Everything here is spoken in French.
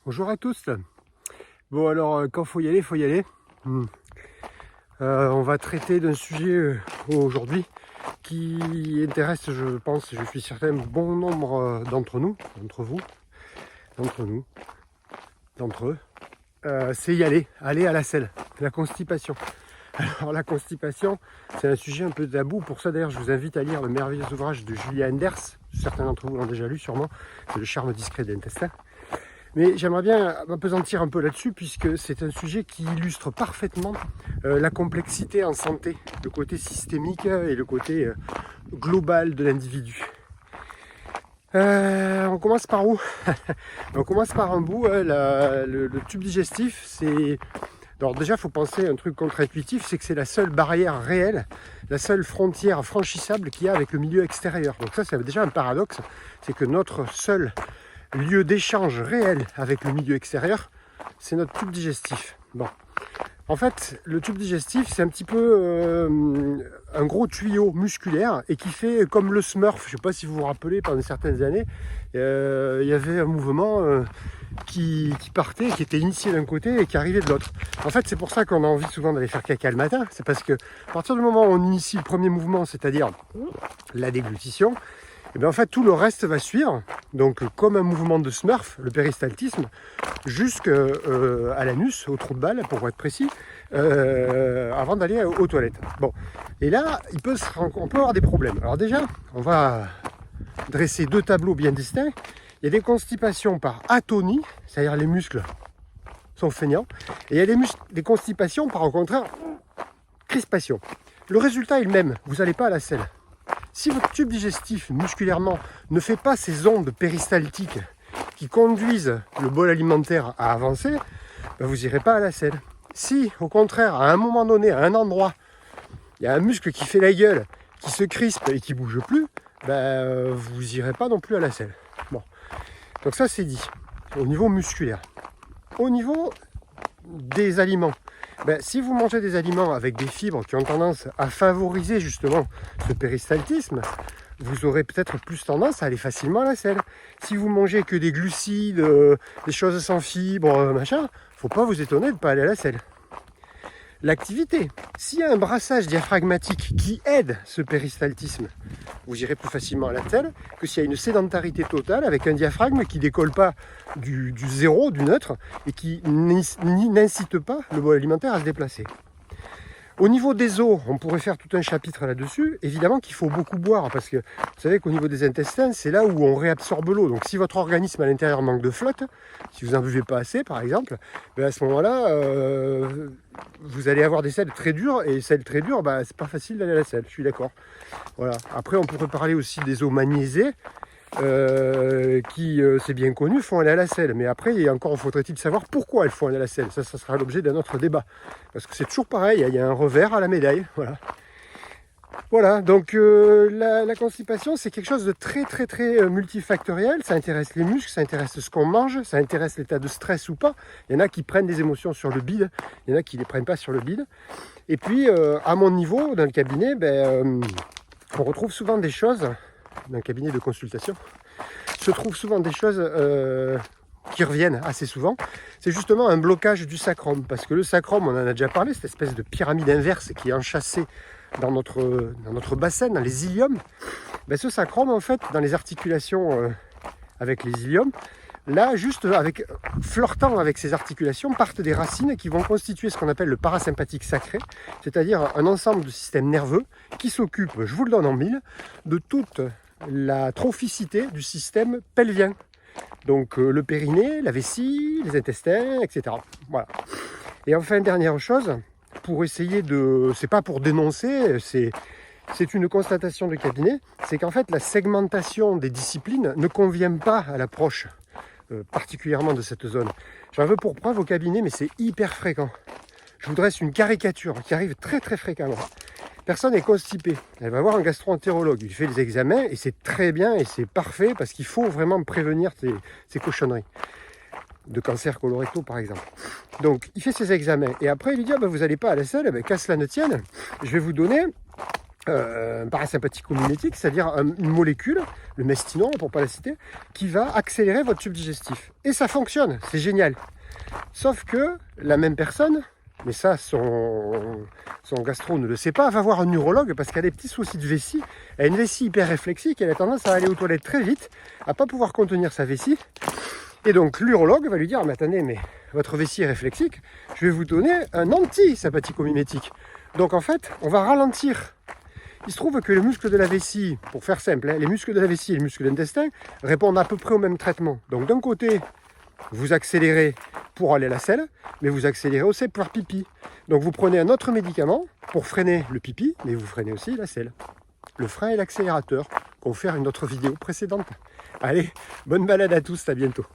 Bonjour à tous. Bon alors quand faut y aller, faut y aller. On va traiter d'un sujet aujourd'hui qui intéresse, je pense, je suis certain, bon nombre d'entre nous, d'entre vous, d'entre nous, d'entre eux. C'est y aller à la selle, la constipation. Alors la constipation, c'est un sujet un peu tabou. Pour ça d'ailleurs, je vous invite à lire le merveilleux ouvrage de Julia Enders. Certains d'entre vous l'ont déjà lu sûrement. C'est Le charme discret de l'intestin. Mais j'aimerais bien m'appesantir un peu là-dessus puisque c'est un sujet qui illustre parfaitement la complexité en santé, le côté systémique et le côté global de l'individu. On commence par où? On commence par un bout, le tube digestif, c'est... Alors déjà, il faut penser à un truc contre-intuitif, c'est que c'est la seule barrière réelle, la seule frontière franchissable qu'il y a avec le milieu extérieur. Donc ça, c'est déjà un paradoxe, c'est que notre seul lieu d'échange réel avec le milieu extérieur, c'est notre tube digestif. Bon. En fait, le tube digestif, c'est un petit peu un gros tuyau musculaire et qui fait comme le Smurf. Je ne sais pas si vous vous rappelez, pendant certaines années, il y avait un mouvement qui partait, qui était initié d'un côté et qui arrivait de l'autre. En fait, c'est pour ça qu'on a envie souvent d'aller faire caca le matin. C'est parce que à partir du moment où on initie le premier mouvement, c'est-à-dire la déglutition, et bien en fait tout le reste va suivre, donc comme un mouvement de Smurf, le péristaltisme, jusqu'à l'anus, au trou de balle pour être précis, avant d'aller aux toilettes. Bon, et là on peut avoir des problèmes. Alors déjà, on va dresser deux tableaux bien distincts. Il y a des constipations par atonie, c'est-à-dire les muscles sont feignants, et il y a des constipations par au contraire crispation. Le résultat est le même, vous n'allez pas à la selle. Si votre tube digestif, musculairement, ne fait pas ces ondes péristaltiques qui conduisent le bol alimentaire à avancer, ben vous n'irez pas à la selle. Si, au contraire, à un moment donné, à un endroit, il y a un muscle qui fait la gueule, qui se crispe et qui ne bouge plus, ben vous n'irez pas non plus à la selle. Bon. Donc ça, c'est dit, au niveau musculaire. Au niveau des aliments, ben, si vous mangez des aliments avec des fibres qui ont tendance à favoriser justement ce péristaltisme, vous aurez peut-être plus tendance à aller facilement à la selle. Si vous mangez que des glucides, des choses sans fibres, machin, faut pas vous étonner de ne pas aller à la selle. L'activité, s'il y a un brassage diaphragmatique qui aide ce péristaltisme, vous irez plus facilement à la selle que s'il y a une sédentarité totale avec un diaphragme qui ne décolle pas du zéro, du neutre, et qui n'incite pas le bol alimentaire à se déplacer. Au niveau des os, on pourrait faire tout un chapitre là-dessus. Évidemment qu'il faut beaucoup boire, parce que vous savez qu'au niveau des intestins, c'est là où on réabsorbe l'eau. Donc si votre organisme à l'intérieur manque de flotte, si vous n'en buvez pas assez par exemple, ben à ce moment-là, vous allez avoir des selles très dures, et selles très dures, ben, c'est pas facile d'aller à la selle, je suis d'accord. Voilà. Après, on pourrait parler aussi des os magnésiés, qui, c'est bien connu, font aller à la selle. Mais après, encore faudrait-il savoir pourquoi elles font aller à la selle. Ça sera l'objet d'un autre débat. Parce que c'est toujours pareil, il y a un revers à la médaille. Voilà, donc la constipation, c'est quelque chose de très multifactoriel. Ça intéresse les muscles, ça intéresse ce qu'on mange, ça intéresse l'état de stress ou pas. Il y en a qui prennent des émotions sur le bide, il y en a qui ne les prennent pas sur le bide. Et puis, à mon niveau, dans le cabinet, on retrouve souvent des choses, dans le cabinet de consultation, se trouvent souvent des choses qui reviennent assez souvent. C'est justement un blocage du sacrum, parce que le sacrum, on en a déjà parlé, cette espèce de pyramide inverse qui est enchâssée dans notre bassin, dans les iliums. Ben, ce sacrum, en fait, dans les articulations avec les iliums, là, juste flirtant avec ces articulations, partent des racines qui vont constituer ce qu'on appelle le parasympathique sacré, c'est-à-dire un ensemble de systèmes nerveux qui s'occupe, je vous le donne en mille, de toute la trophicité du système pelvien. Donc le périnée, la vessie, les intestins, etc. Voilà. Et enfin, dernière chose, pour essayer de... C'est pas pour dénoncer, c'est une constatation de cabinet, c'est qu'en fait la segmentation des disciplines ne convient pas à l'approche particulièrement de cette zone. J'en veux pour preuve au cabinet, mais c'est hyper fréquent. Je vous dresse une caricature qui arrive très fréquemment. Personne n'est constipée. Elle va voir un gastro-entérologue. Il fait les examens et c'est très bien et c'est parfait parce qu'il faut vraiment prévenir ces cochonneries. De cancer colorectal par exemple. Donc il fait ses examens et après il lui dit vous n'allez pas à la selle, qu'à cela ne tienne, je vais vous donner un parasympathico-mimétique, c'est-à-dire une molécule, le mestinon pour ne pas la citer, qui va accélérer votre tube digestif. Et ça fonctionne, c'est génial. Sauf que la même personne, mais ça son gastro ne le sait pas, va voir un neurologue parce qu'elle a des petits soucis de vessie. Elle a une vessie hyper réflexique, elle a tendance à aller aux toilettes très vite, à ne pas pouvoir contenir sa vessie. Et donc l'urologue va lui dire, mais attendez, mais votre vessie est réflexique, je vais vous donner un anti-sympathico-mimétique. Donc en fait, on va ralentir. Il se trouve que les muscles de la vessie, pour faire simple, les muscles de la vessie et les muscles de l'intestin répondent à peu près au même traitement. Donc d'un côté, vous accélérez pour aller à la selle, mais vous accélérez aussi pour pipi. Donc vous prenez un autre médicament pour freiner le pipi, mais vous freinez aussi la selle. Le frein et l'accélérateur, qu'on va faire une autre vidéo précédente. Allez, bonne balade à tous, à bientôt.